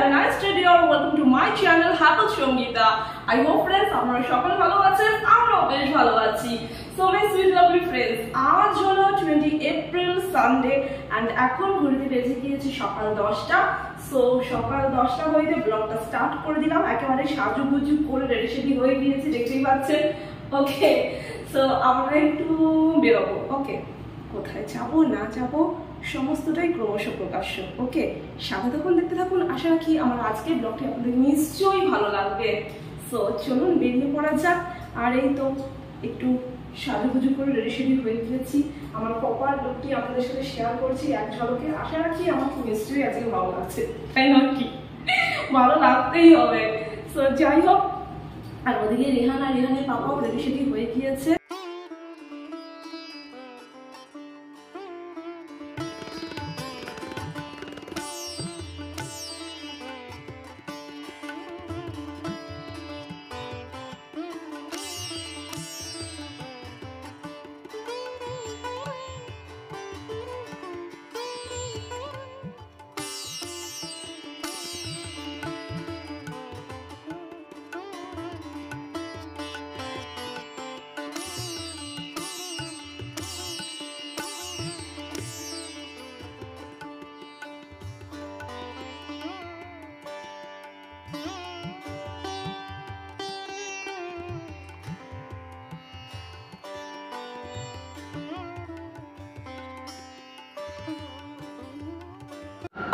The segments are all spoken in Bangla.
a nice day dear. Welcome to my channel Happy Shongita. I hope friends আপনারা সকলে ভালো আছেন, আমরাও বেশ ভালো আছি। So my sweet lovely friends, আজ হলো 20 এপ্রিল সানডে এন্ড এখন ঘড়িতে বেজে গিয়েছে সকাল 10টা। সো সকাল 10টা হইতে ব্লগটা স্টার্ট করে দিলাম, একেবারে সাজুগুজু করে রেডি সেডি হয়ে গিয়েছি, দেখতেই পাচ্ছেন। ওকে, সো আমরা একটু বেরোবো। ওকে, কোথায় যাবো না যাবো সমস্তটাই ক্রমশ প্রকাশ্য। ওকে, সাথে থাকুন, দেখতে থাকুন, আশা রাখি আমার আজকের ব্লগটি আপনাদের নিশ্চয়ই ভালো লাগবে। সো চলুন বেরিয়ে পড়া যাক। আর এই তো একটু সাজুগুজু করে রেডি সেডি হয়ে গিয়েছি, আমার প্রপার লুকটি আপনাদের সাথে শেয়ার করছি এক ঝলকে। আশা রাখি আমাকে নিশ্চয়ই আজকে ভালো লাগছে, তাই না? কি ভালো লাগতেই হবে। সো যাই হোক, আর ওদিকে রেহান আর রেহানের পাপাও রেডি সেডি হয়ে গিয়েছে।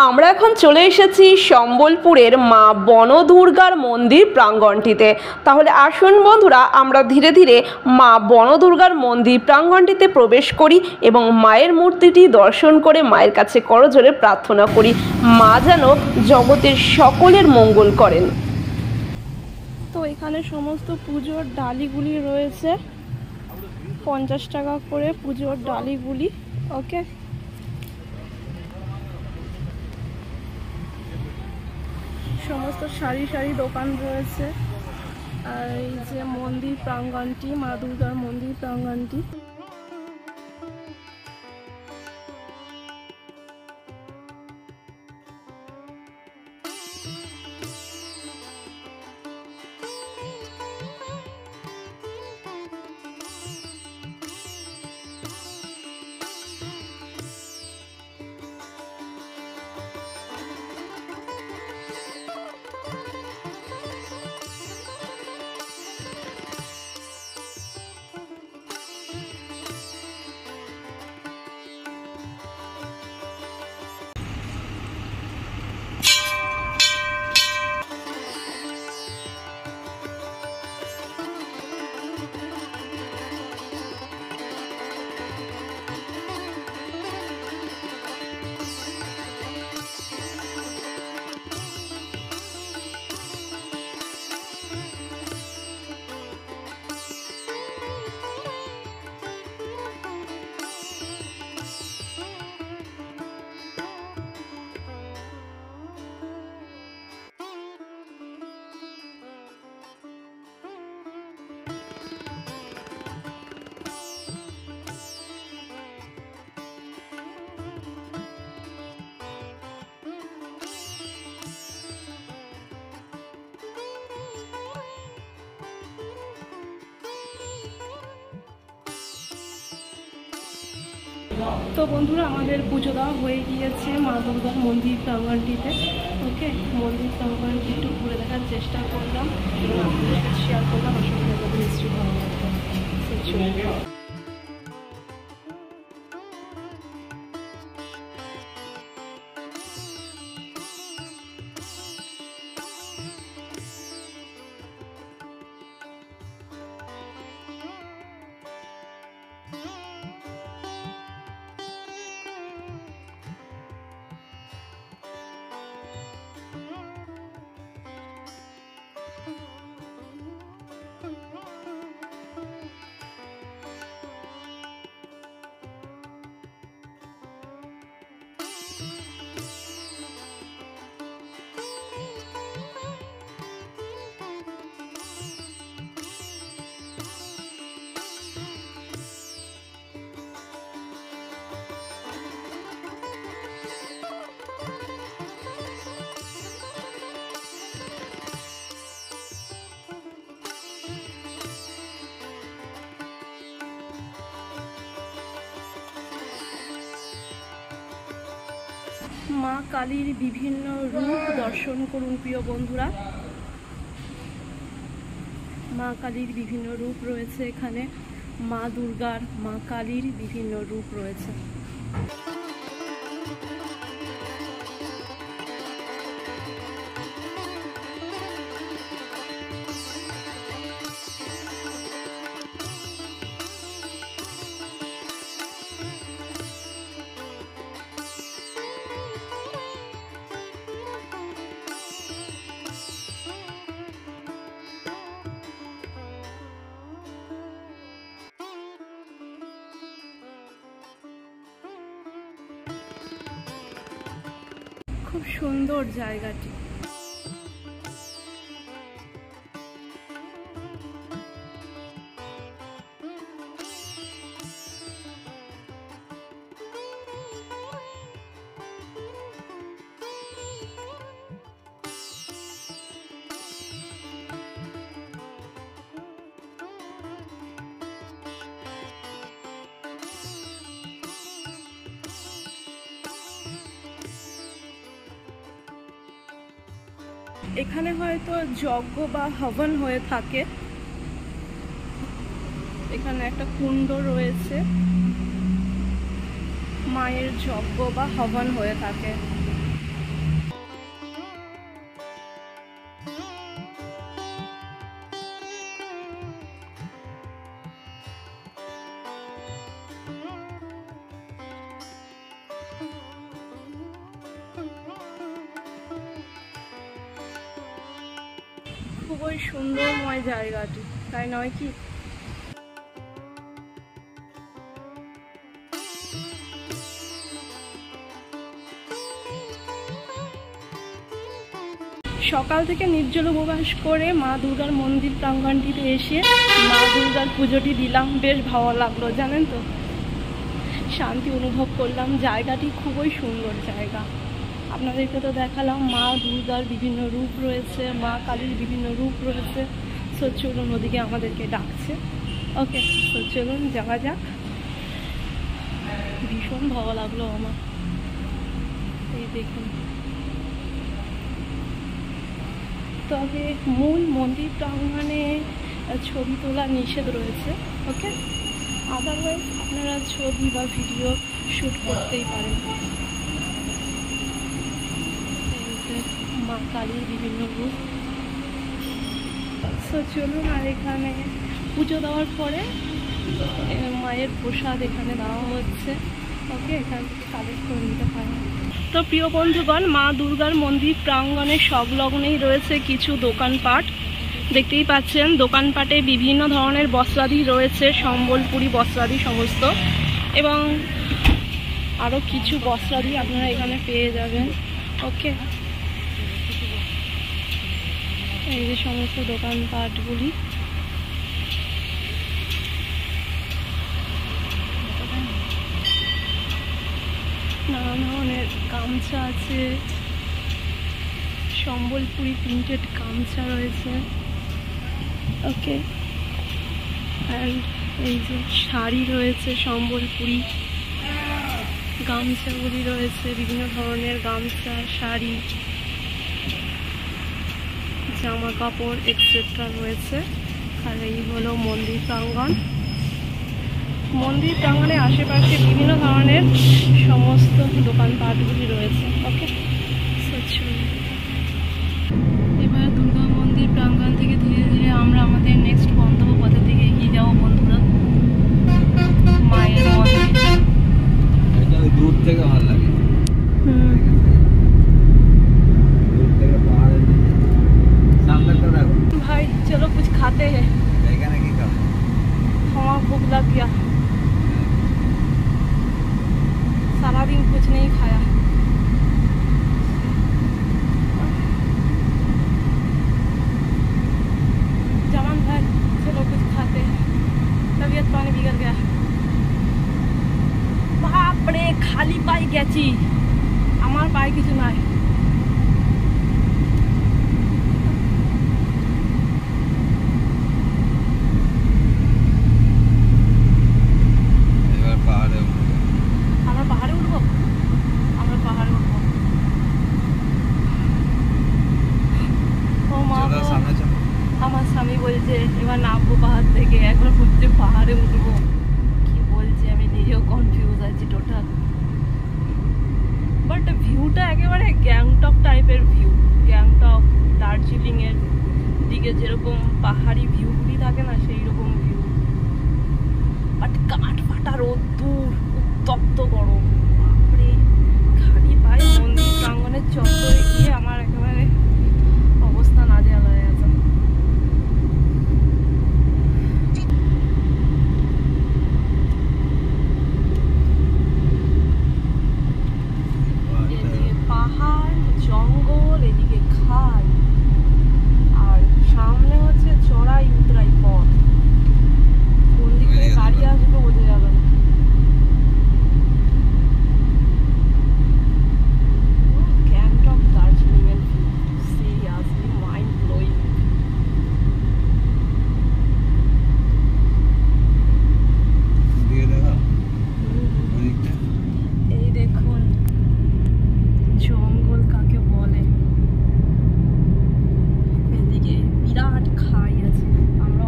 আমরা এখন চলে এসেছি সম্বলপুরের মা বনদুর্গার মন্দির প্রাঙ্গণটিতে। তাহলে আসুন বন্ধুরা, আমরা ধীরে ধীরে মা বনদুর্গার মন্দির প্রাঙ্গণটিতে প্রবেশ করি এবং মায়ের মূর্তিটি দর্শন করে মায়ের কাছে করজোড়ে প্রার্থনা করি মা যেন জগতের সকলের মঙ্গল করেন। তো এখানে সমস্ত পুজোর ডালিগুলি রয়েছে, 50 টাকা করে পুজোর ডালিগুলি। ওকে, সমস্ত সারি সারি দোকান রয়েছে। আর এই যে মন্দির প্রাঙ্গণটি, মা দুর্গার মন্দির প্রাঙ্গণটি। তো বন্ধুরা, আমাদের পুজো দেওয়া হয়ে গিয়েছে মা দুর্গার মন্দির প্রাঙ্গণটিতে। ওকে, মন্দির প্রাঙ্গণটি একটু ঘুরে দেখার চেষ্টা করলাম এবং আপনাদের সাথে শেয়ার করলাম। আশা করি আপনাদের নিশ্চয়ই ভালো লাগবে। মা কালীর বিভিন্ন রূপ দর্শন করুন প্রিয় বন্ধুরা। মা কালীর বিভিন্ন রূপ রয়েছে এখানে, মা দুর্গার, মা কালীর বিভিন্ন রূপ রয়েছে। খুব সুন্দর জায়গাটি। এখানে হয়তো যজ্ঞ বা হবন হয়ে থাকে। এখানে একটা কুণ্ড রয়েছে, মায়ের যজ্ঞ বা হবন হয়ে থাকে। খুবই সুন্দরময় জায়গাটি, তাই নয় কি? সকাল থেকে নির্জল উপবাস করে মা দুর্গার মন্দির প্রাঙ্গণটিতে এসে মা দুর্গার পুজোটি দিলাম। বেশ ভালো লাগলো জানেন তো, শান্তি অনুভব করলাম। জায়গাটি খুবই সুন্দর জায়গা। আপনাদেরকে তো দেখালাম মা দুর্গার বিভিন্ন রূপ রয়েছে, মা কালীর বিভিন্ন রূপ রয়েছে। সো চলুন, ওদিকে আমাদেরকে ডাকছে। ওকে, সো চলুন যাওয়া যাক। ভীষণ ভালো লাগলো আমার। এই দেখুন, তবে মূল মন্দির প্রাঙ্গণে ছবি তোলা নিষেধ রয়েছে। ওকে, আদারওয়াইজ আপনারা ছবি বা ভিডিও শ্যুট করতেই পারেন। মা কালীর বিভিন্ন রূপ। সো চলুন, আর এখানে পুজো দেওয়ার পরে মায়ের প্রসাদ এখানে দেওয়া হচ্ছে। ওকে, এখান থেকে কালেক্ট করে নিতে পারেন। তো প্রিয় বন্ধুগণ, মা দুর্গার মন্দির প্রাঙ্গণে সংলগ্নেই রয়েছে কিছু দোকানপাট। দেখতেই পাচ্ছেন দোকানপাটে বিভিন্ন ধরনের বস্ত্রাদি রয়েছে, সম্বলপুরি বস্ত্রাদি সমস্ত, এবং আরও কিছু বস্ত্রাদি আপনারা এখানে পেয়ে যাবেন। ওকে, এই যে সমস্ত দোকানপাটগুলি। নানান ধরনের গামছা আছে, সম্বলপুরি প্রিন্টেড গামছা রয়েছে। ওকে, অ্যান্ড এই যে শাড়ি রয়েছে, সম্বলপুরি গামছাগুলি রয়েছে, বিভিন্ন ধরনের গামছা, শাড়ি, জামা কাপড় এক্সেট্রা রয়েছে। আর এই হলো মন্দির প্রাঙ্গণ। মন্দির প্রাঙ্গণের আশেপাশে বিভিন্ন ধরনের সমস্ত দোকানপাটগুলি রয়েছে। ওকে, এবার দুর্গা মন্দির প্রাঙ্গণ থেকে ধীরে ধীরে আমরা আমাদের নেক্সট গন্তব্য পথের দিকে এগিয়ে যাবো বন্ধুরা। মায়ের মন্দির দূর থেকে ভালো লাগে। भाई चलो कुछ खाते हैं, हमारा भूख लग गया, सारा दिन कुछ नहीं खाया। जवान भाई चलो कुछ खाते हैं, तबीयत पानी बिगड़ गया। बाप रे, खाली पाई गेছি, আমার পায়ে কিছু নাই। আমরা পাহাড়ে উঠবো, আমরা পাহাড়ে উঠবো। বলছে এবার নামবো পাহাড় থেকে, একবার ঘুরতে পাহাড়ে উঠবো, কি বলছে আমি নিজেও কনফিউজ আছি টোটাল। বাট ভিউটা একেবারে গ্যাংটক টাইপের ভিউ, গ্যাংটক দার্জিলিং এর দিকে যেরকম পাহাড়ি ভিউগুলি থাকে না সেই রকম ভিউ। বাট কাঠ ফাটা রোদ্দুর, উত্তপ্ত গরম, বাপরে খালি পায়ে মন্দির প্রাঙ্গণের চত্বরে গিয়ে আমার একেবারে অবস্থা নাজেহাল হয়ে গেছে। এদিকে পাহাড়, জঙ্গল, এদিকে খাল, আর সামনে হচ্ছে চড়াই উতরাই পথ। কোন দিক থেকে গাড়ি আসবে বোঝা যাবে না। গ্যাংটক দার্জিলিং এর সিরিয়াসলি মাইন্ড ব্লোয়িং। এই দেখুন জঙ্গল কাকে বলে। এদিকে বিরাট খাই আছে, আমরা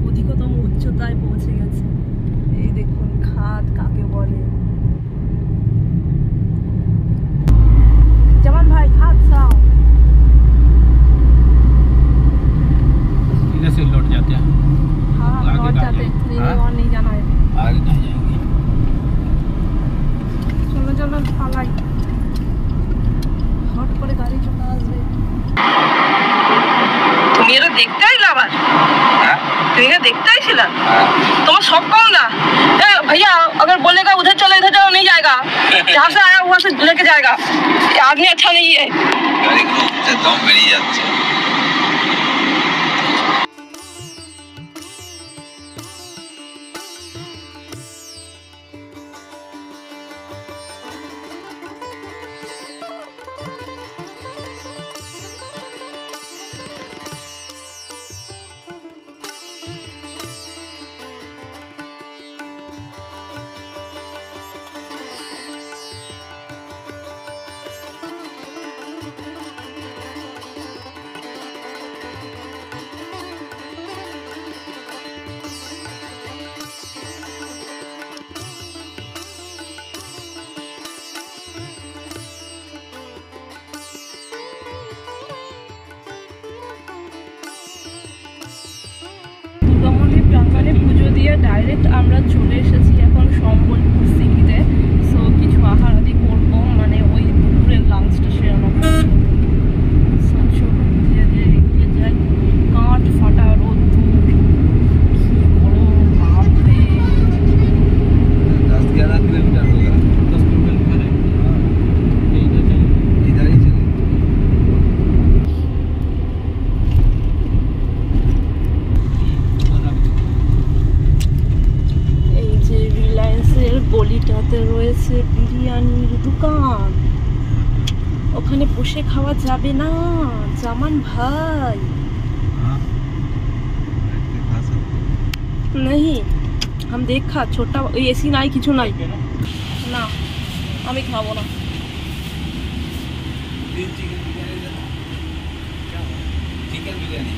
অধিকতম উচ্চতায় পৌঁছে গেছি। এই দেখুন খাদ কাকে বলে। जमान भाई हाथ साओ। इधर से लौट जाते हैं। हाँ लौट जाते, नहीं और नहीं जाना है, आगे नहीं जाएंगे। चलो चलो पालाई, हट করে গাড়ি চলে আসবে। তুমি এটা দেখতে আইলা আবার? হ্যাঁ তুমি এটা দেখতে আইছিলা? তোমার সব কম না। ए भैया अगर बोलेगा उधर चलो इधर चलो नहीं जाएगा, जहाँ से आया वहाँ से लेके जाएगा। ये आदमी अच्छा नहीं है। गाड़ी को दम बेरिয়ে যাচ্ছে। ডাইরেক্ট আমরা চলে এসেছি এখন সম্বলপুর সিটিতে। সো কিছু আহারাদি করবো, মানে ওই দুপুরের লাঞ্চটা সেরানো। সো চলো ধীরে ধীরে এগিয়ে যাই। কাঠ ফাটা রোদ্দুর, কি গরম বাপরে। 10-11 किलोमीटर होगा। 10 किलोमीटर है। इधर ही चले। গলিটাতে রয়েছে বিরিয়ানির দোকান, ওখানে বসে খাওয়া যাবে না জামান ভাই? नहीं हम देखा छोटा एसी নাই কিছু নাই না, আমি খাবো না। चिकन बिरयानी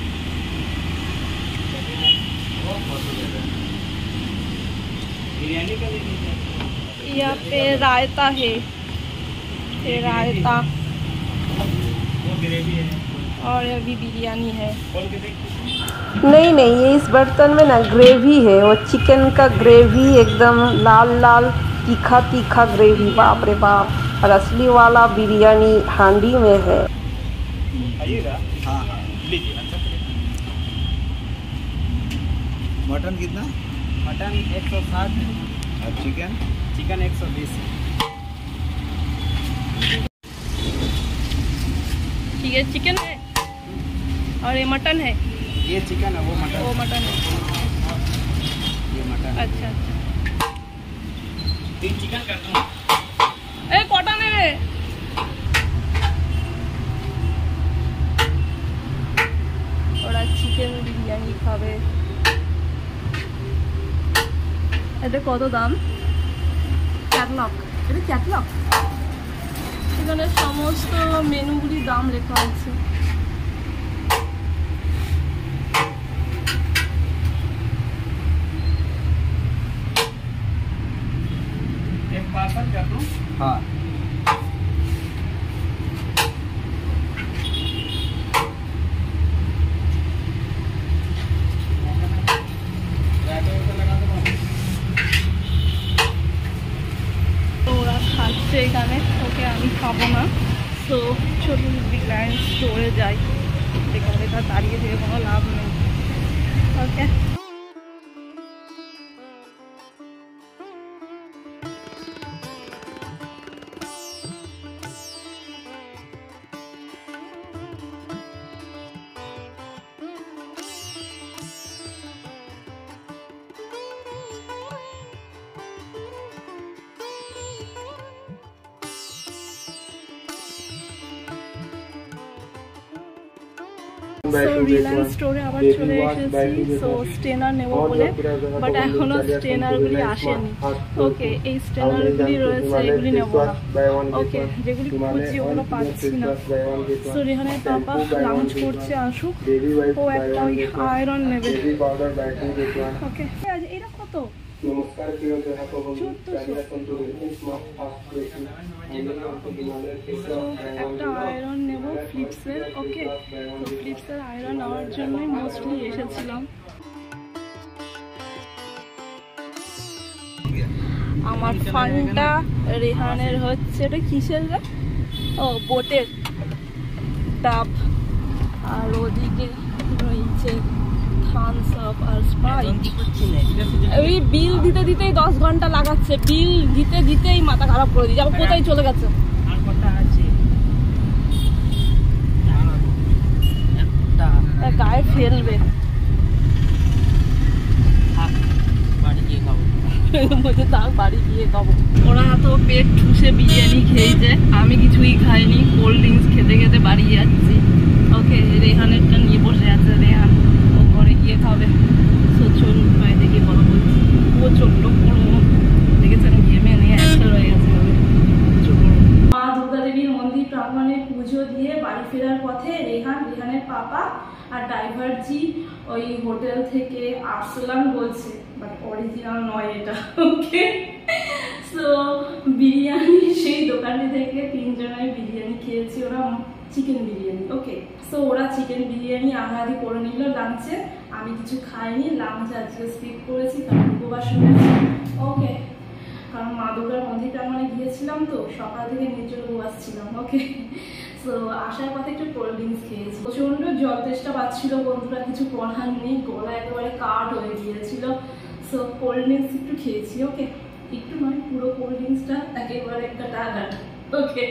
बिरयानी का ले लीजिए। यहाँ पे रायता है, ये रायता और अभी बिरयानी है। नहीं नहीं, ये इस बर्तन में ना ग्रेवी है, वो चिकन का ग्रेवी एकदम लाल लाल तीखा तीखा ग्रेवी, बाप रे बाप। और असली वाला बिरयानी हांडी में है। हाँ हाँ लीजिए। मटन कितना? मटन 160 और चिकन? चिकन 120। ठीक है, चिकन है और ये मटन है। ये चिकन है, वो मटन है। ये मटन। अच्छा अच्छा, 3 चिकन कर दूँ। ए कोटा নেবে? ওরা চিকেন বিরিয়ানি খাবে। এটা কত দাম? ক্যাটলগ, এটা ক্যাটলগ। এখানে সমস্ত মেনুগুলির দাম লেখা আছে। हाँ তো ওরা খাচ্ছে এখানে, ওকে আমি খাবো না। তো চলুন রিলায়েন্স স্টোরে যাই, এখানে তার দাঁড়িয়ে থেকে কোনো লাভ নেই। ওকে রিলায়েন্স স্টোরে আবার চলে এসেছি। সো স্টেনার নেব বলে, বাট এখনো স্টেনারগুলি আসেনি। ওকে, এই স্টেনারগুলি রয়েছে, এগুলি নেব না। ওকে, যেগুলি খুঁজছি ওগুলো পাচ্ছি না। সো রেহানের পাপা লাঞ্চ করছে, আসুক। ও একটা ওই আয়রন নেবে। ওকে, এটা কত? নমস্কার প্রিয় গ্রাহক বন্ধু, 1400। একটা আয়রন নেব ফিলিপসের। ওকে, তো ফিলিপসের আয়রন নেওয়ার জন্যই মোস্টলি এসেছিলাম। আমার ফানটা, রেহানের হচ্ছে এটা কিসের রে? ও বোটের ডাব, আর ওদিকে রয়েছে থামস আপ আর স্প্রাইট। ওই বিল দিতে দিতেই 10 ঘন্টা লাগাচ্ছে, বিল দিতে দিতেই মাথা খারাপ করে দিচ্ছে। আবার কোথায় চলে গেছে? গায়ে ফেলবে। বাড়ি গিয়ে খাবো। ওরা তো পেট ঠুসে বিরিয়ানি খেয়েছে, আমি কিছুই খাইনি। কোল্ড ড্রিঙ্কস খেতে খেতে বাড়ি যাচ্ছি। ওকে, রেহানেরটা নিয়ে বসে আছে, রেহান ও ঘরে গিয়ে খাবে। তো চলুন বাইরে গিয়ে বড় বলছি, ও ছোট্ট পড়বো দেখেছেন, গেমে নিয়ে একটা রয়ে গেছে। মা দুর্গা দেবীর মন্দির প্রাঙ্গণে পুজো দিয়ে বাড়ি ফেরার পথে রেহানের পাপা আর ড্রাইভারজি ওই হোটেল থেকে আরসালান বলছে, বাট অরিজিনাল নয় এটা। ওকে, সো বিরিয়ানি সেই দোকানে থেকে 3 জনের বিরিয়ানি খেয়েছি, ওরা চিকেন বিরিয়ানি। ওকে, সো ওরা চিকেন বিরিয়ানি আহারি করে নিল লাঞ্চে। আমি কিছু খাইনি, লাঞ্চ আজকে স্কিপ করেছি কারণ উপবাস রয়েছে। ওকে, কারণ মা দুর্গার মন্দির প্রাঙ্গণে গিয়েছিলাম, তো সকাল থেকে নির্জল উপবাস ছিলাম। ওকে, সো আসার পথে একটু কোল্ড ড্রিঙ্কস খেয়েছি। প্রচন্ড জল তেষ্টা পাচ্ছিল বন্ধুরা, কিছু করার নেই, গলা একেবারে কাঠ হয়ে গিয়েছিল। সো কোল্ড ড্রিঙ্কস একটু খেয়েছি। ওকে, একটু নয়, পুরো কোল্ড ড্রিঙ্কসটা একেবারে একটা টাকা। ওকে,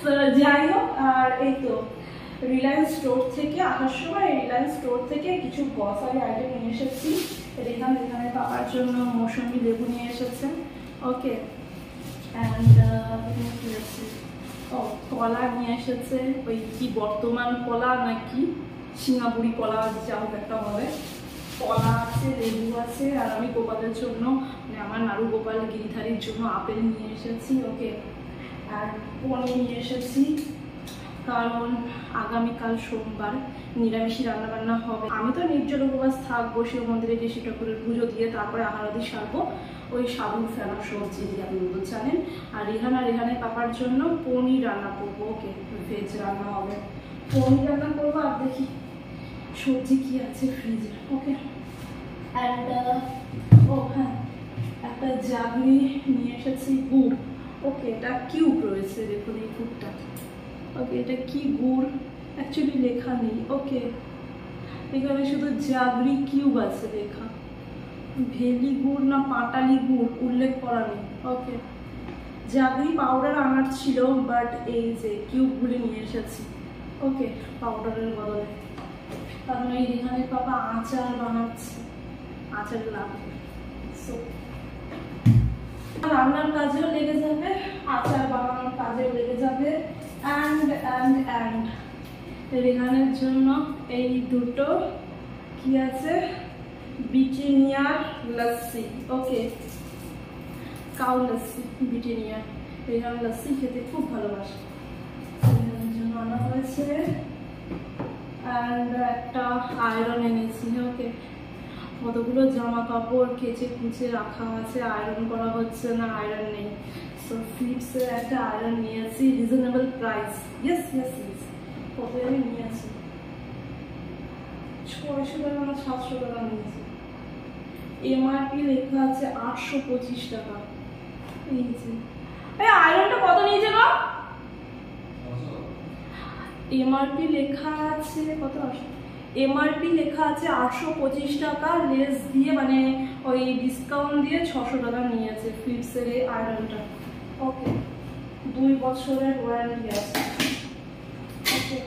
সো যাই হোক, আর এই তো রিলায়েন্স স্টোর থেকে আসার সময় রিলায়েন্স স্টোর থেকে কিছু গ্রসারি আইটেম নিয়ে এসেছি। রেহানের পাপার জন্য মৌসুমি লেবু নিয়ে এসেছেন। ওকে, অ্যান্ড ও কলা নিয়ে এসেছে, ওই কি বর্তমান কলা নাকি সিঙ্গাপুরি কলা, যা হোক একটা হবে। কলা আছে, লেবু আছে, আর আমি গোপালের জন্য, মানে আমার নাড়ু গোপাল গিরিধারীর জন্য আপেল নিয়ে এসেছি। ওকে, আর পনির নিয়ে এসেছি কারণ আগামীকাল সোমবার নিরামিষই রান্নাবান্না হবে। আমি তো নির্জল উপবাস থাকবো, শিব মন্দিরে গিয়ে শিব ঠাকুরের পুজো দিয়ে তারপরে আহারাদি সারবো ওই সাবুন ফেনা সবজি দিয়ে, আপনি জানেন। আর রেহানের পাপার জন্য পনির রান্না করবো। ওকে, ভেজ রান্না হবে, পনির রান্না করবো। আর দেখি সবজি কি আছে ফ্রিজে। ওকে, অ্যান্ড ও হ্যাঁ, একটা জাগরি নিয়ে এসেছি, গুড়। ওকে, এটা কিউব রয়েছে, দেখুন এই গুড়টা। ওকে, এটা কি গুড় অ্যাকচুয়ালি লেখা নেই। ওকে, এখানে শুধু জাগরি কিউব আছে লেখা, ভেলি গুড় না পাটালি গুড় উল্লেখ করা নেই। ওকে, জাগরি পাউডার আনার ছিল, বাট এই যে কিউবগুলি নিয়ে এসেছি। ওকে, পাউডারের বদলে, কারণ এই রেহানের পাপা আচার বানাচ্ছে, আচার লাগবে। সো রান্নার কাজেও লেগে যাবে, আচার বানানোর কাজেও লেগে যাবে। অ্যান্ড রেহানের জন্য এই দুটো কি আছে, ব্রিটানিয়ার লস্যি। ওকে, কাউ লস্যি, ব্রিটানিয়ার। রেহান লস্যি খেতে খুব ভালোবাসে, রেহানের জন্য আনা হয়েছে। অ্যান্ড একটা আয়রন এনেছি। ওকে, কতগুলো জামা কাপড় কেচে কুচে রাখা আছে, আয়রন করা হচ্ছে না, আয়রন নেই। সো ফিলিপসের একটা আয়রন নিয়েছি, reasonable price. Yes yes yes, কত আমি নিয়েছি 600 টাকা না 700 টাকা নিয়েছি। এমআরপি লেখা আছে 825 টাকা। এই যে এই আয়রনটা কত নিয়েছে গো? এমআরপি লেখা আছে কত? এমআরপি লেখা আছে 825 টাকা, লেস দিয়ে মানে ওই ডিসকাউন্ট দিয়ে 600 টাকা নিয়েছে ফিলিপসের এই আয়রনটা। ওকে, 2 বছরের ওয়ারেন্টি আছে। ওকে,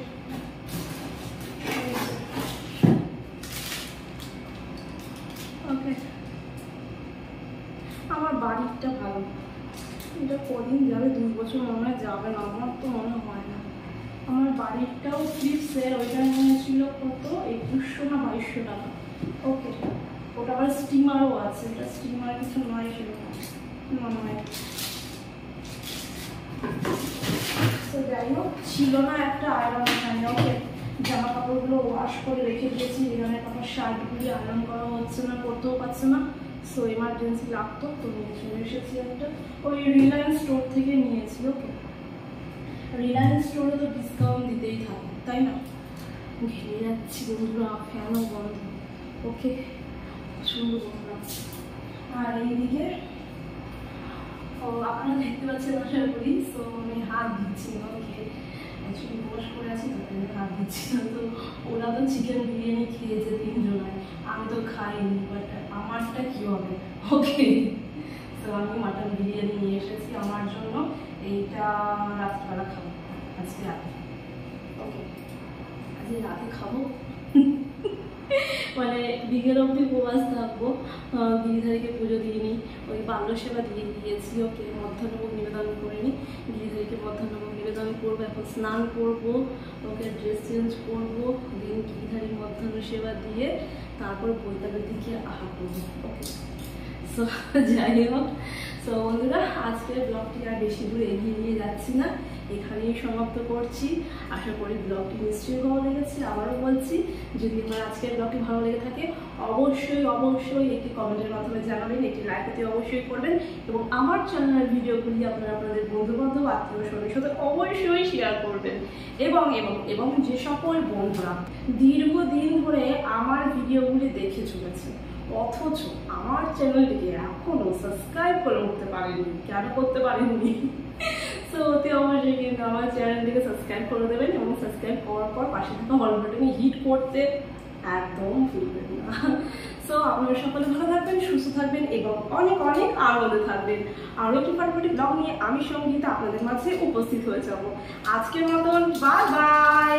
ওকে, আমার বাড়িটা ভালো, এটা কদিন যাবে, 2 বছর মনে হয় যাবে না, আমার তো মনে হয় না। আমার বাড়িটাও ফিলিপসের, ওইটা নিয়েছিল কত 2100 না 2200 টাকা। ওকে, ওটা আবার স্টিমারও আছে, এটা স্টিমার কিছু নয় সেরকম মনে হয়। তো যাই হোক, ছিল না একটা আয়রন এখানে। ওকে, জামা কাপড়গুলো ওয়াশ করে রেখে দিয়েছি, এখানে আমার শার্টগুলি আয়রন করা হচ্ছে না, করতেও পারছে না। সো এমার্জেন্সি লাগতো, তো নিয়ে চলে এসেছি একটা, ওই রিলায়েন্স স্টোর থেকে নিয়েছি। ওকে, রিলায়েন্স স্টোরে তো ডিসকাউন্ট দিতেই থাকে, তাই না? ঘেরে যাচ্ছি বন্ধুরা, ফ্যানও বন্ধ। ওকে, সুন্দর বন্ধুরা। আর এইদিকে আপনারা দেখতে পাচ্ছেন আশা করি। সো আমি হাত দিচ্ছি না, ওকে, অ্যাকচুয়ালি বস করে আছি তো হাত দিচ্ছি না। তো ওরা তো চিকেন বিরিয়ানি খেয়েছে 3 জনায়, আমি তো খাইনি, বাট আমারটা কি হবে? ওকে, তো আমি মাটন বিরিয়ানি নিয়ে এসেছি আমার জন্য, এইটা রাত্রিবেলা খাবো আজকে রাতে। ওকে, আজকে রাতে খাবো মানে বিকেল অবধি উপবাস থাকবো, গিরিধারীকে পুজো দিইনি, ওই বাল্য সেবা দিয়ে দিয়েছি। ওকে, মধ্যাহ্নভোগ নিবেদন করিনি, গিরিধারীকে মধ্যাহ্নভোগ নিবেদন করবো, এখন স্নান করবো, ওকে ড্রেস চেঞ্জ করবো, দিন গিরিধারী মধ্যাহ্ন সেবা দিয়ে তারপর বৈতালের দিকে আহার করবো। ওকে, সো যাই হোক, সো বন্ধুরা আজকের ব্লগটি আর বেশি দূর এগিয়ে নিয়ে যাচ্ছি না, এখানেই সমাপ্ত করছি। আশা করি ব্লগটি নিশ্চয়ই ভালো লেগেছে। আবারও বলছি, যদি আমার আজকের ব্লগটি ভালো লেগে থাকে অবশ্যই অবশ্যই একটি কমেন্টের মাধ্যমে জানাবেন, একটি লাইক দিতে অবশ্যই করবেন, এবং আমার চ্যানেলের ভিডিওগুলি আপনারা আপনাদের বন্ধুবান্ধব আত্মীয় স্বজনের সাথে অবশ্যই শেয়ার করবেন। এবং এবং এবং যে সকল বন্ধুরা দীর্ঘদিন ধরে আমার ভিডিওগুলি দেখে চলেছে অথচ আমার চ্যানেলটিকে এখনো সাবস্ক্রাইব করে উঠতে পারেনি, কেন করতে পারেননি? সো অতি অবশ্যই কিন্তু আমার চ্যানেলটিকে সাবস্ক্রাইব করে দেবেন, এবং সাবস্ক্রাইব করার পর পাশে থাকা হল বাটনে হিট করতে একদম ভুলবেন না। সো আপনারা সকলে ভালো থাকবেন, সুস্থ থাকবেন, এবং অনেক অনেক আনন্দে থাকবেন। আরও একটি ফাটাফাটি ব্লগ নিয়ে আমি সঙ্গীতা আপনাদের মাঝে উপস্থিত হয়ে যাব। আজকের মতন বাই বাই।